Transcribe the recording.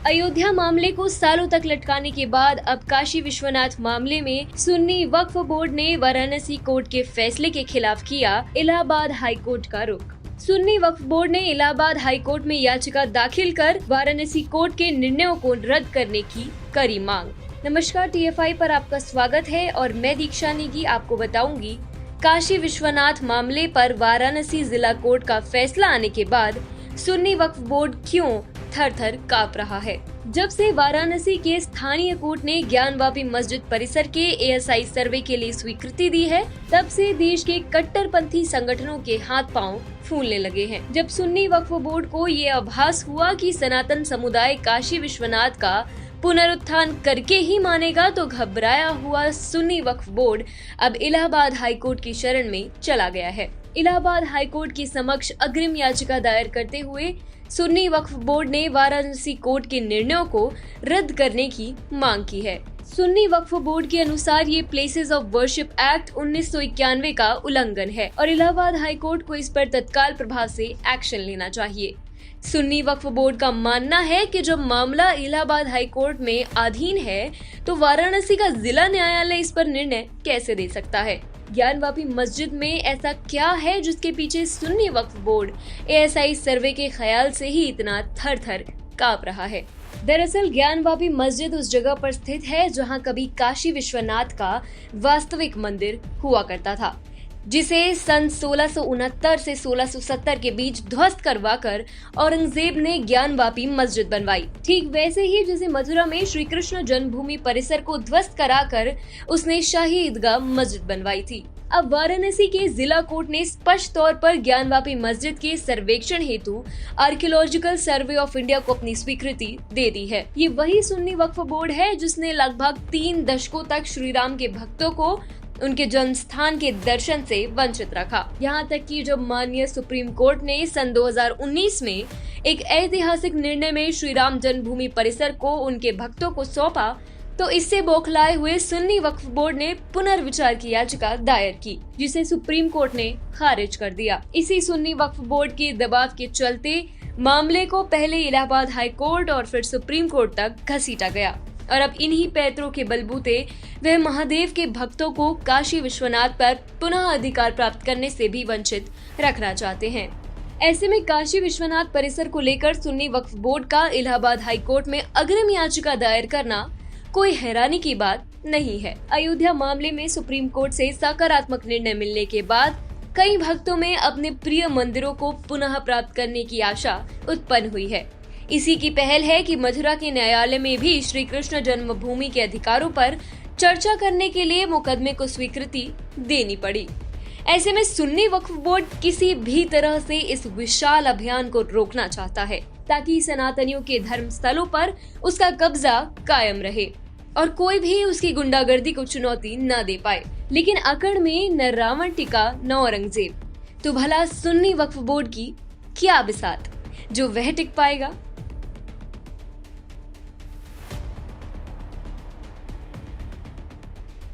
अयोध्या मामले को सालों तक लटकाने के बाद अब काशी विश्वनाथ मामले में सुन्नी वक्फ बोर्ड ने वाराणसी कोर्ट के फैसले के खिलाफ किया इलाहाबाद हाई कोर्ट का रुख। सुन्नी वक्फ बोर्ड ने इलाहाबाद हाई कोर्ट में याचिका दाखिल कर वाराणसी कोर्ट के निर्णयों को रद्द करने की करी मांग। नमस्कार, TFI पर आपका स्वागत है और मैं दीक्षा नेगी आपको बताऊंगी काशी विश्वनाथ मामले पर वाराणसी जिला कोर्ट का फैसला आने के बाद सुन्नी वक्फ बोर्ड क्यों थर-थर कांप रहा है। जब से वाराणसी के स्थानीय कोर्ट ने ज्ञानवापी मस्जिद परिसर के ASI सर्वे के लिए स्वीकृति दी है, तब से देश के कट्टरपंथी संगठनों के हाथ पांव फूलने लगे हैं। जब सुन्नी वक्फ बोर्ड को ये आभास हुआ कि सनातन समुदाय काशी विश्वनाथ का पुनरुत्थान करके ही मानेगा, तो घबराया हुआ सुन्नी वक्फ बोर्ड अब इलाहाबाद हाई कोर्ट की शरण में चला गया है। इलाहाबाद हाई कोर्ट के समक्ष अग्रिम याचिका दायर करते हुए सुन्नी वक्फ बोर्ड ने वाराणसी कोर्ट के निर्णयों को रद्द करने की मांग की है। सुन्नी वक्फ बोर्ड के अनुसार ये प्लेसेस ऑफ वर्शिप एक्ट 1991 का उल्लंघन है और इलाहाबाद हाई कोर्ट को इस पर तत्काल प्रभाव से एक्शन लेना चाहिए। सुन्नी वक्फ बोर्ड का मानना है कि जब मामला इलाहाबाद हाई कोर्ट में अधीन है, तो वाराणसी का जिला न्यायालय इस पर निर्णय कैसे दे सकता है। ज्ञानवापी मस्जिद में ऐसा क्या है जिसके पीछे सुन्नी वक्फ बोर्ड ASI सर्वे के ख्याल से ही इतना थर-थर कांप रहा है। दरअसल ज्ञानवापी मस्जिद उस जगह पर स्थित है जहां कभी काशी विश्वनाथ का वास्तविक मंदिर हुआ करता था, जिसे सन 1669 से 1670 के बीच ध्वस्त करवाकर औरंगजेब ने ज्ञानवापी मस्जिद बनवाई। ठीक वैसे ही जैसे मथुरा में श्री कृष्ण जन्मभूमि परिसर को ध्वस्त कराकर उसने शाही ईदगाह मस्जिद बनवाई थी। अब वाराणसी के जिला कोर्ट ने स्पष्ट तौर पर ज्ञानवापी मस्जिद के सर्वेक्षण हेतु आर्कियोलॉजिकल सर्वे ऑफ इंडिया को अपनी स्वीकृति दे दी है। ये वही सुन्नी वक्फ बोर्ड है जिसने लगभग 3 दशकों तक श्री राम के भक्तों को उनके जन्म स्थान के दर्शन से वंचित रखा। यहाँ तक कि जब माननीय सुप्रीम कोर्ट ने सन 2019 में एक ऐतिहासिक निर्णय में श्री राम जन्मभूमि परिसर को उनके भक्तों को सौंपा, तो इससे बौखलाए हुए सुन्नी वक्फ बोर्ड ने पुनर्विचार की याचिका दायर की, जिसे सुप्रीम कोर्ट ने खारिज कर दिया। इसी सुन्नी वक्फ बोर्ड के दबाव के चलते मामले को पहले इलाहाबाद हाई कोर्ट और फिर सुप्रीम कोर्ट तक घसीटा गया और अब इन्हीं पैतरों के बलबूते वह महादेव के भक्तों को काशी विश्वनाथ पर पुनः अधिकार प्राप्त करने से भी वंचित रखना चाहते हैं। ऐसे में काशी विश्वनाथ परिसर को लेकर सुन्नी वक्फ बोर्ड का इलाहाबाद हाई कोर्ट में अग्रिम याचिका दायर करना कोई हैरानी की बात नहीं है। अयोध्या मामले में सुप्रीम कोर्ट से सकारात्मक निर्णय मिलने के बाद कई भक्तों में अपने प्रिय मंदिरों को पुनः प्राप्त करने की आशा उत्पन्न हुई है। इसी की पहल है कि मथुरा के न्यायालय में भी श्री कृष्ण जन्मभूमि के अधिकारों पर चर्चा करने के लिए मुकदमे को स्वीकृति देनी पड़ी। ऐसे में सुन्नी वक्फ बोर्ड किसी भी तरह से इस विशाल अभियान को रोकना चाहता है, ताकि सनातनियों के धर्म स्थलों पर उसका कब्जा कायम रहे और कोई भी उसकी गुंडागर्दी को चुनौती न दे पाए। लेकिन अकड़ में न रावण टिका न औरंगजेब, तो भला सुन्नी वक्फ बोर्ड की क्या बिसात जो वह टिक पाएगा।